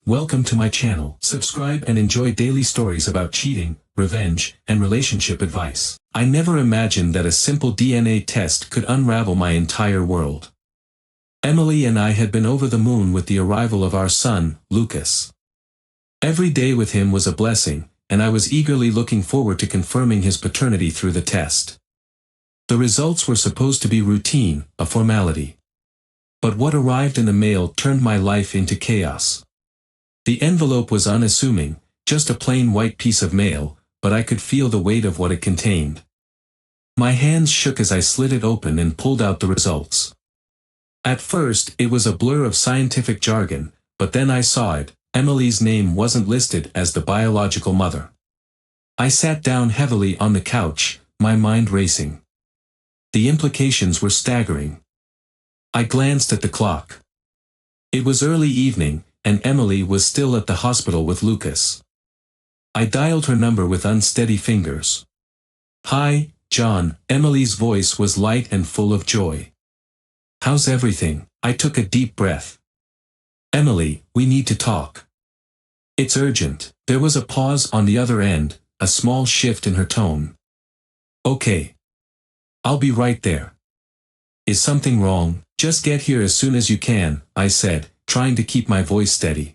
Welcome to my channel. Subscribe and enjoy daily stories about cheating, revenge, and relationship advice. I never imagined that a simple DNA test could unravel my entire world. Emily and I had been over the moon with the arrival of our son, Lucas. Every day with him was a blessing, and I was eagerly looking forward to confirming his paternity through the test. The results were supposed to be routine, a formality. But what arrived in the mail turned my life into chaos. The envelope was unassuming, just a plain white piece of mail, but I could feel the weight of what it contained. My hands shook as I slid it open and pulled out the results. At first, it was a blur of scientific jargon, but then I saw it. Emily's name wasn't listed as the biological mother. I sat down heavily on the couch, my mind racing. The implications were staggering. I glanced at the clock. It was early evening, and Emily was still at the hospital with Lucas. I dialed her number with unsteady fingers. "Hi, John." Emily's voice was light and full of joy. "How's everything?" I took a deep breath. "Emily, we need to talk. It's urgent." There was a pause on the other end, a small shift in her tone. "Okay. I'll be right there." "Is something wrong?" "Just get here as soon as you can," I said, trying to keep my voice steady.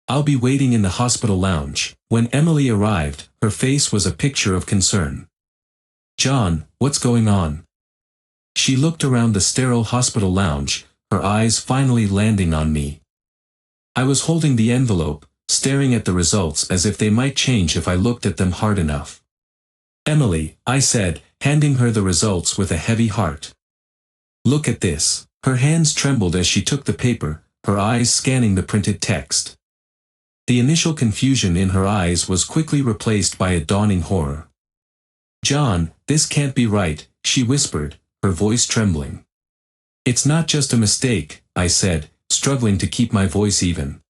"I'll be waiting in the hospital lounge." When Emily arrived, her face was a picture of concern. "John, what's going on?" She looked around the sterile hospital lounge, her eyes finally landing on me. I was holding the envelope, staring at the results as if they might change if I looked at them hard enough. "Emily," I said, handing her the results with a heavy heart. "Look at this." Her hands trembled as she took the paper, her eyes scanning the printed text. The initial confusion in her eyes was quickly replaced by a dawning horror. "John, this can't be right," she whispered, her voice trembling. "It's not just a mistake," I said, struggling to keep my voice even.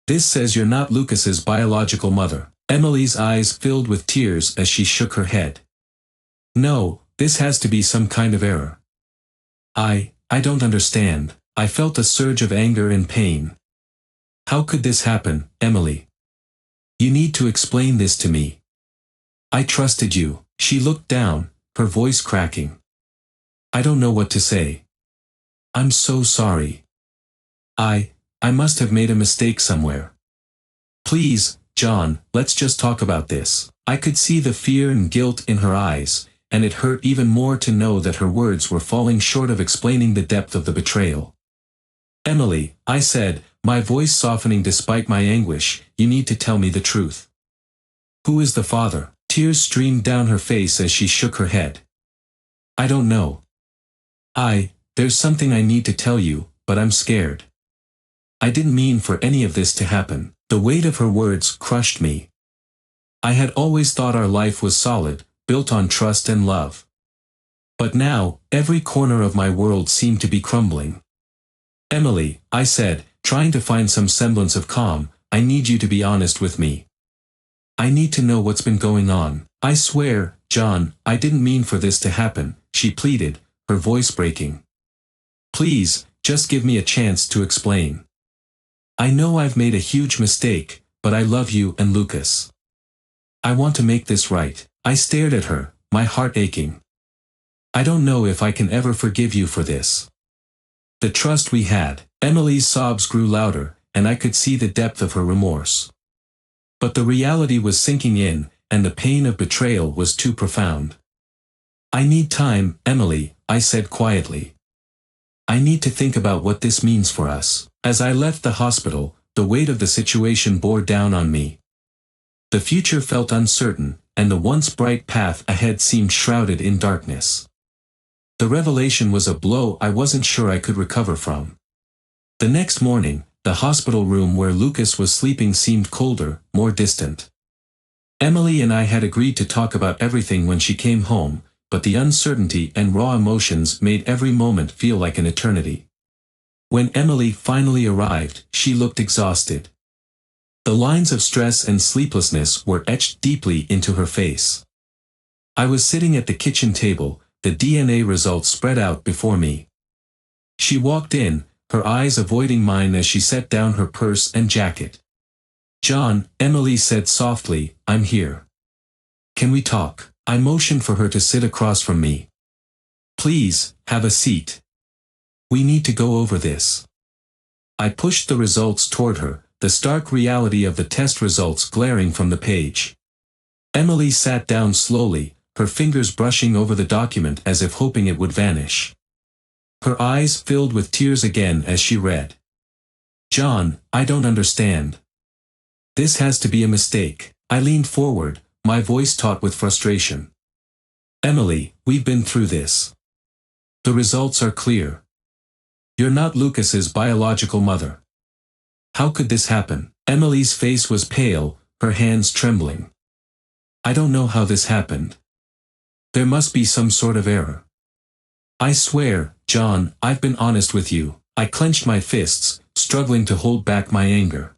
"This says you're not Lucas's biological mother." Emily's eyes filled with tears as she shook her head. "No, this has to be some kind of error." I don't understand." I felt a surge of anger and pain. "How could this happen, Emily? You need to explain this to me. I trusted you." She looked down, her voice cracking. "I don't know what to say. I'm so sorry. I must have made a mistake somewhere. Please, John, let's just talk about this." I could see the fear and guilt in her eyes, and it hurt even more to know that her words were falling short of explaining the depth of the betrayal. "Emily," I said, my voice softening despite my anguish, "you need to tell me the truth. Who is the father?" Tears streamed down her face as she shook her head. "I don't know. There's something I need to tell you, but I'm scared. I didn't mean for any of this to happen." The weight of her words crushed me. I had always thought our life was solid, built on trust and love. But now, every corner of my world seemed to be crumbling. "Emily," I said, trying to find some semblance of calm, "I need you to be honest with me. I need to know what's been going on." "I swear, John, I didn't mean for this to happen," she pleaded, her voice breaking. "Please, just give me a chance to explain. I know I've made a huge mistake, but I love you and Lucas. I want to make this right." I stared at her, my heart aching. "I don't know if I can ever forgive you for this. The trust we had." Emily's sobs grew louder, and I could see the depth of her remorse. But the reality was sinking in, and the pain of betrayal was too profound. "I need time, Emily," I said quietly. "I need to think about what this means for us." As I left the hospital, the weight of the situation bore down on me. The future felt uncertain, and the once bright path ahead seemed shrouded in darkness. The revelation was a blow I wasn't sure I could recover from. The next morning, the hospital room where Lucas was sleeping seemed colder, more distant. Emily and I had agreed to talk about everything when she came home, but the uncertainty and raw emotions made every moment feel like an eternity. When Emily finally arrived, she looked exhausted. The lines of stress and sleeplessness were etched deeply into her face. I was sitting at the kitchen table, the DNA results spread out before me. She walked in, her eyes avoiding mine as she set down her purse and jacket. "John," Emily said softly, "I'm here. Can we talk?" I motioned for her to sit across from me. "Please, have a seat. We need to go over this." I pushed the results toward her, the stark reality of the test results glaring from the page. Emily sat down slowly, her fingers brushing over the document as if hoping it would vanish. Her eyes filled with tears again as she read. "John, I don't understand. This has to be a mistake." I leaned forward, my voice taut with frustration. "Emily, we've been through this. The results are clear. You're not Lucas's biological mother. How could this happen?" Emily's face was pale, her hands trembling. "I don't know how this happened. There must be some sort of error. I swear, John, I've been honest with you." I clenched my fists, struggling to hold back my anger.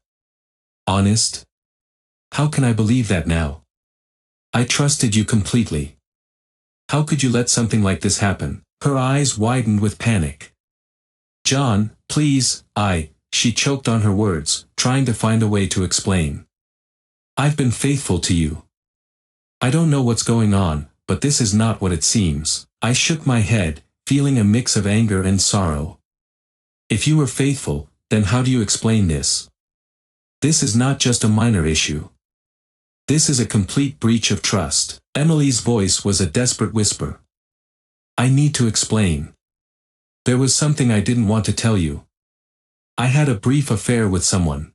"Honest? How can I believe that now? I trusted you completely. How could you let something like this happen?" Her eyes widened with panic. "John, please," she choked on her words, trying to find a way to explain. "I've been faithful to you. I don't know what's going on, but this is not what it seems." I shook my head, feeling a mix of anger and sorrow. "If you were faithful, then how do you explain this? This is not just a minor issue. This is a complete breach of trust." Emily's voice was a desperate whisper. "I need to explain. There was something I didn't want to tell you. I had a brief affair with someone.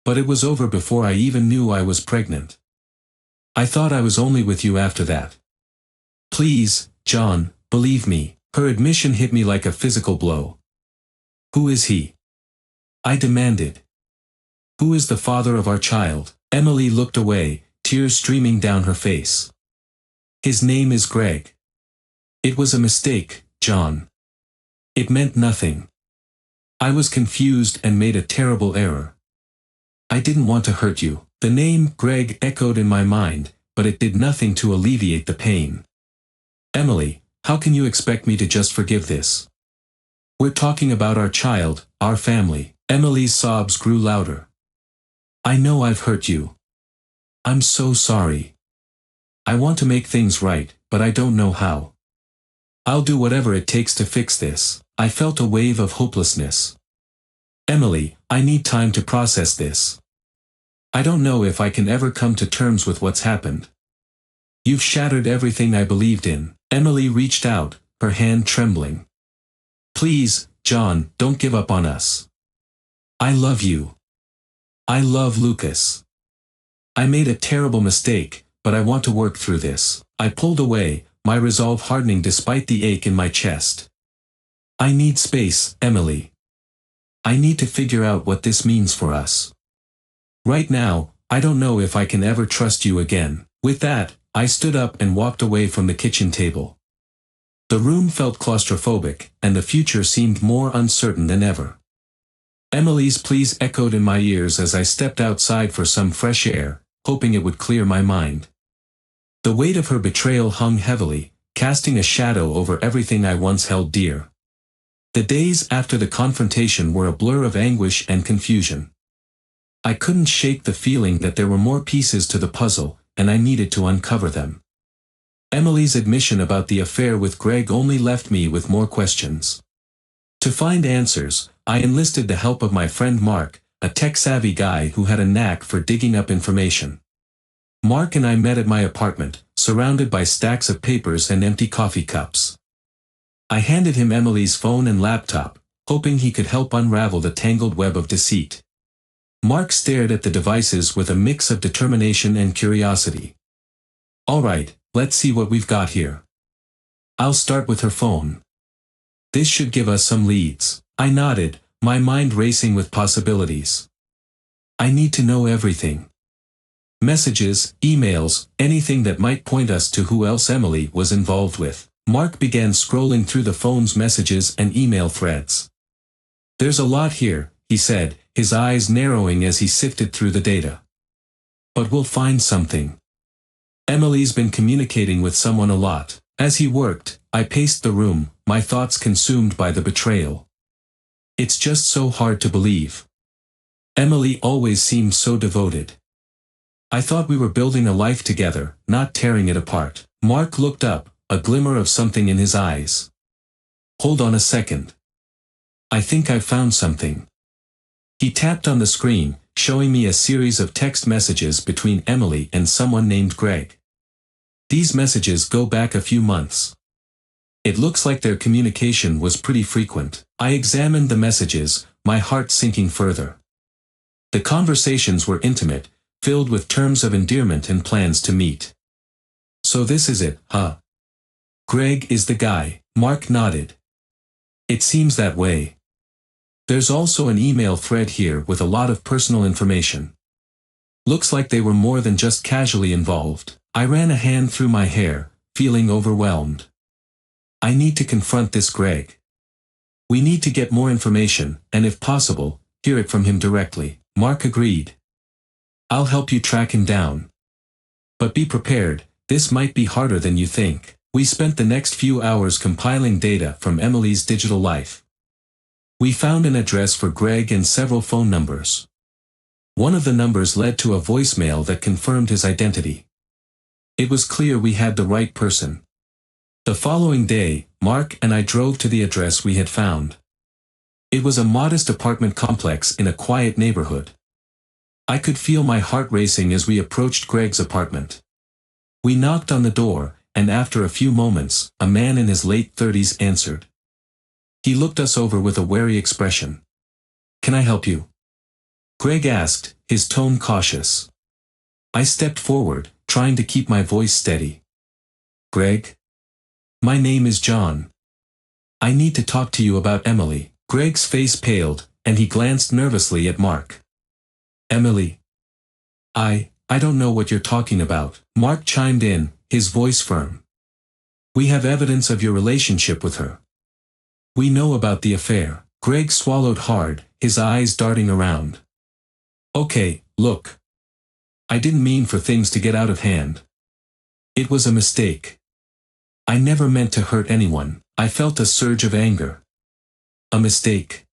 But it was over before I even knew I was pregnant. I thought I was only with you after that. Please, John, believe me." Her admission hit me like a physical blow. "Who is he?" I demanded. "Who is the father of our child?" Emily looked away, tears streaming down her face. "His name is Greg. It was a mistake, John. It meant nothing. I was confused and made a terrible error. I didn't want to hurt you." The name Greg echoed in my mind, but it did nothing to alleviate the pain. "Emily, how can you expect me to just forgive this? We're talking about our child, our family." Emily's sobs grew louder. "I know I've hurt you. I'm so sorry. I want to make things right, but I don't know how. I'll do whatever it takes to fix this." I felt a wave of hopelessness. "Emily, I need time to process this. I don't know if I can ever come to terms with what's happened. You've shattered everything I believed in." Emily reached out, her hand trembling. "Please, John, don't give up on us. I love you. I love Lucas. I made a terrible mistake, but I want to work through this." I pulled away, my resolve hardening despite the ache in my chest. "I need space, Emily. I need to figure out what this means for us. Right now, I don't know if I can ever trust you again." With that, I stood up and walked away from the kitchen table. The room felt claustrophobic, and the future seemed more uncertain than ever. Emily's pleas echoed in my ears as I stepped outside for some fresh air, hoping it would clear my mind. The weight of her betrayal hung heavily, casting a shadow over everything I once held dear. The days after the confrontation were a blur of anguish and confusion. I couldn't shake the feeling that there were more pieces to the puzzle, and I needed to uncover them. Emily's admission about the affair with Greg only left me with more questions. To find answers, I enlisted the help of my friend Mark, a tech-savvy guy who had a knack for digging up information. Mark and I met at my apartment, surrounded by stacks of papers and empty coffee cups. I handed him Emily's phone and laptop, hoping he could help unravel the tangled web of deceit. Mark stared at the devices with a mix of determination and curiosity. "All right, let's see what we've got here. I'll start with her phone. This should give us some leads." I nodded, my mind racing with possibilities. "I need to know everything. Messages, emails, anything that might point us to who else Emily was involved with." Mark began scrolling through the phone's messages and email threads. "There's a lot here," he said, his eyes narrowing as he sifted through the data. "But we'll find something. Emily's been communicating with someone a lot." As he worked, I paced the room, my thoughts consumed by the betrayal. It's just so hard to believe. Emily always seemed so devoted. I thought we were building a life together, not tearing it apart. Mark looked up, a glimmer of something in his eyes. Hold on a second. I think I've found something. He tapped on the screen, showing me a series of text messages between Emily and someone named Greg. These messages go back a few months. It looks like their communication was pretty frequent. I examined the messages, my heart sinking further. The conversations were intimate, filled with terms of endearment and plans to meet. So this is it, huh? Greg is the guy. Mark nodded. It seems that way. There's also an email thread here with a lot of personal information. Looks like they were more than just casually involved. I ran a hand through my hair, feeling overwhelmed. I need to confront this Greg. We need to get more information, and if possible, hear it from him directly. Mark agreed. I'll help you track him down. But be prepared, this might be harder than you think. We spent the next few hours compiling data from Emily's digital life. We found an address for Greg and several phone numbers. One of the numbers led to a voicemail that confirmed his identity. It was clear we had the right person. The following day, Mark and I drove to the address we had found. It was a modest apartment complex in a quiet neighborhood. I could feel my heart racing as we approached Greg's apartment. We knocked on the door, and after a few moments, a man in his late 30s answered. He looked us over with a wary expression. Can I help you? Greg asked, his tone cautious. I stepped forward, trying to keep my voice steady. Greg? My name is John. I need to talk to you about Emily. Greg's face paled, and he glanced nervously at Mark. Emily? I don't know what you're talking about. Mark chimed in, his voice firm. We have evidence of your relationship with her. We know about the affair. Greg swallowed hard, his eyes darting around. Okay, look. I didn't mean for things to get out of hand. It was a mistake. I never meant to hurt anyone. I felt a surge of anger. A mistake.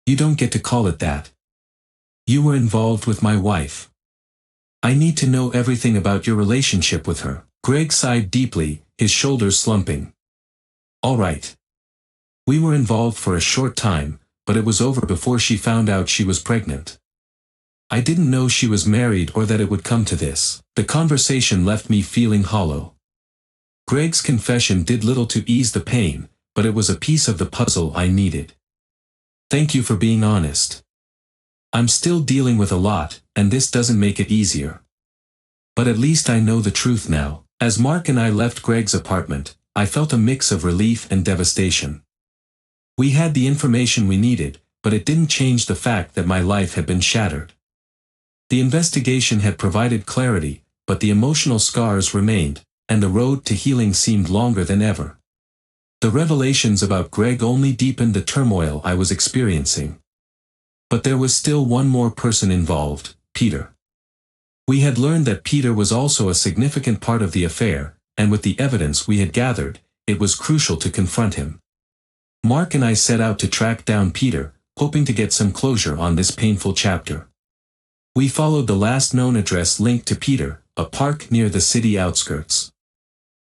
You don't get to call it that. You were involved with my wife. I need to know everything about your relationship with her. Greg sighed deeply, his shoulders slumping. All right. We were involved for a short time, but it was over before she found out she was pregnant. I didn't know she was married or that it would come to this. The conversation left me feeling hollow. Greg's confession did little to ease the pain, but it was a piece of the puzzle I needed. Thank you for being honest. I'm still dealing with a lot, and this doesn't make it easier. But at least I know the truth now. As Mark and I left Greg's apartment, I felt a mix of relief and devastation. We had the information we needed, but it didn't change the fact that my life had been shattered. The investigation had provided clarity, but the emotional scars remained, and the road to healing seemed longer than ever. The revelations about Greg only deepened the turmoil I was experiencing. But there was still one more person involved, Peter. We had learned that Peter was also a significant part of the affair, and with the evidence we had gathered, it was crucial to confront him. Mark and I set out to track down Peter, hoping to get some closure on this painful chapter. We followed the last known address linked to Peter, a park near the city outskirts.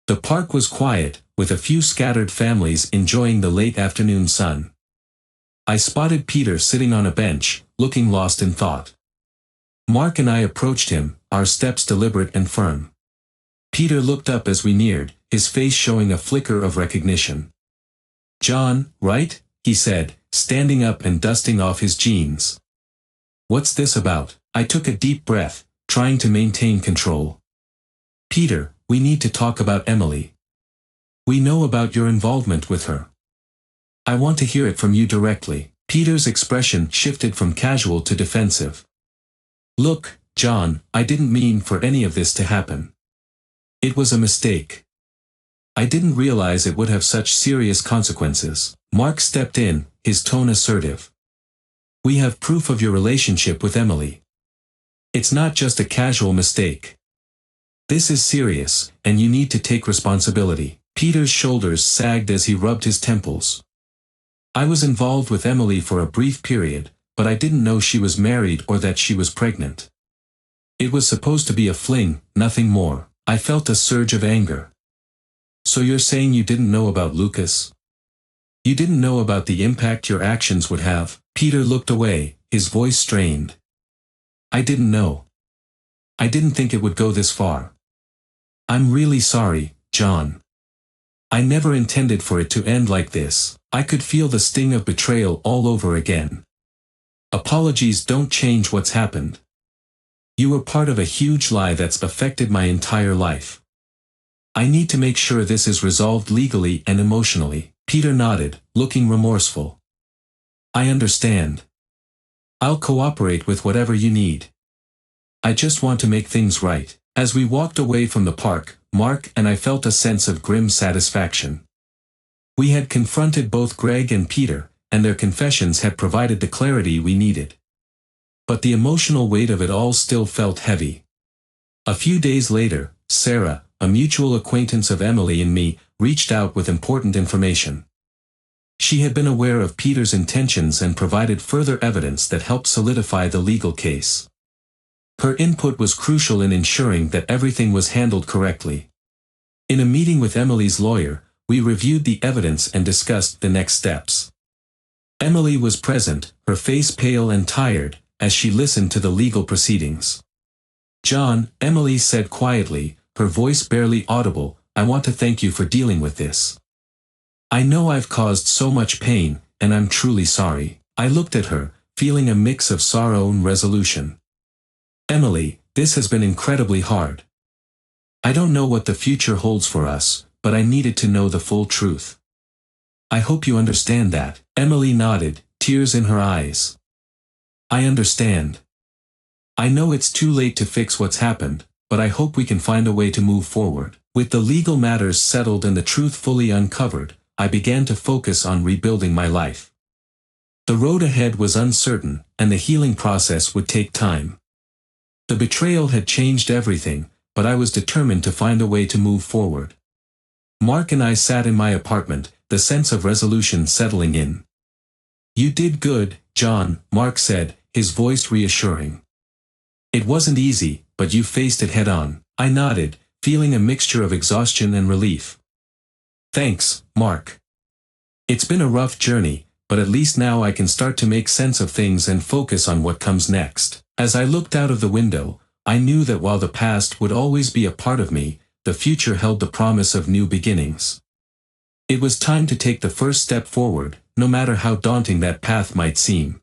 The park was quiet, with a few scattered families enjoying the late afternoon sun. I spotted Peter sitting on a bench, looking lost in thought. Mark and I approached him, our steps deliberate and firm. Peter looked up as we neared, his face showing a flicker of recognition. John, right? He said, standing up and dusting off his jeans. What's this about? I took a deep breath, trying to maintain control. Peter, we need to talk about Emily. We know about your involvement with her. I want to hear it from you directly. Peter's expression shifted from casual to defensive. Look, John, I didn't mean for any of this to happen. It was a mistake. I didn't realize it would have such serious consequences. Mark stepped in, his tone assertive. We have proof of your relationship with Emily. It's not just a casual mistake. This is serious, and you need to take responsibility. Peter's shoulders sagged as he rubbed his temples. I was involved with Emily for a brief period, but I didn't know she was married or that she was pregnant. It was supposed to be a fling, nothing more. I felt a surge of anger. So you're saying you didn't know about Lucas? You didn't know about the impact your actions would have? Peter looked away, his voice strained. I didn't know. I didn't think it would go this far. I'm really sorry, John. I never intended for it to end like this. I could feel the sting of betrayal all over again. Apologies don't change what's happened. You were part of a huge lie that's affected my entire life. I need to make sure this is resolved legally and emotionally. Peter nodded, looking remorseful. I understand. I'll cooperate with whatever you need. I just want to make things right. As we walked away from the park, Mark and I felt a sense of grim satisfaction. We had confronted both Greg and Peter, and their confessions had provided the clarity we needed. But the emotional weight of it all still felt heavy. A few days later, Sarah, a mutual acquaintance of Emily and me, reached out with important information. She had been aware of Peter's intentions and provided further evidence that helped solidify the legal case. Her input was crucial in ensuring that everything was handled correctly. In a meeting with Emily's lawyer, we reviewed the evidence and discussed the next steps. Emily was present, her face pale and tired, as she listened to the legal proceedings. John, Emily said quietly, her voice barely audible, I want to thank you for dealing with this. I know I've caused so much pain, and I'm truly sorry. I looked at her, feeling a mix of sorrow and resolution. Emily, this has been incredibly hard. I don't know what the future holds for us, but I needed to know the full truth. I hope you understand that. Emily nodded, tears in her eyes. I understand. I know it's too late to fix what's happened, but I hope we can find a way to move forward. With the legal matters settled and the truth fully uncovered, I began to focus on rebuilding my life. The road ahead was uncertain, and the healing process would take time. The betrayal had changed everything, but I was determined to find a way to move forward. Mark and I sat in my apartment, the sense of resolution settling in. You did good, John, Mark said, his voice reassuring. It wasn't easy, but you faced it head-on. I nodded, feeling a mixture of exhaustion and relief. Thanks, Mark. It's been a rough journey, but at least now I can start to make sense of things and focus on what comes next. As I looked out of the window, I knew that while the past would always be a part of me, the future held the promise of new beginnings. It was time to take the first step forward, no matter how daunting that path might seem.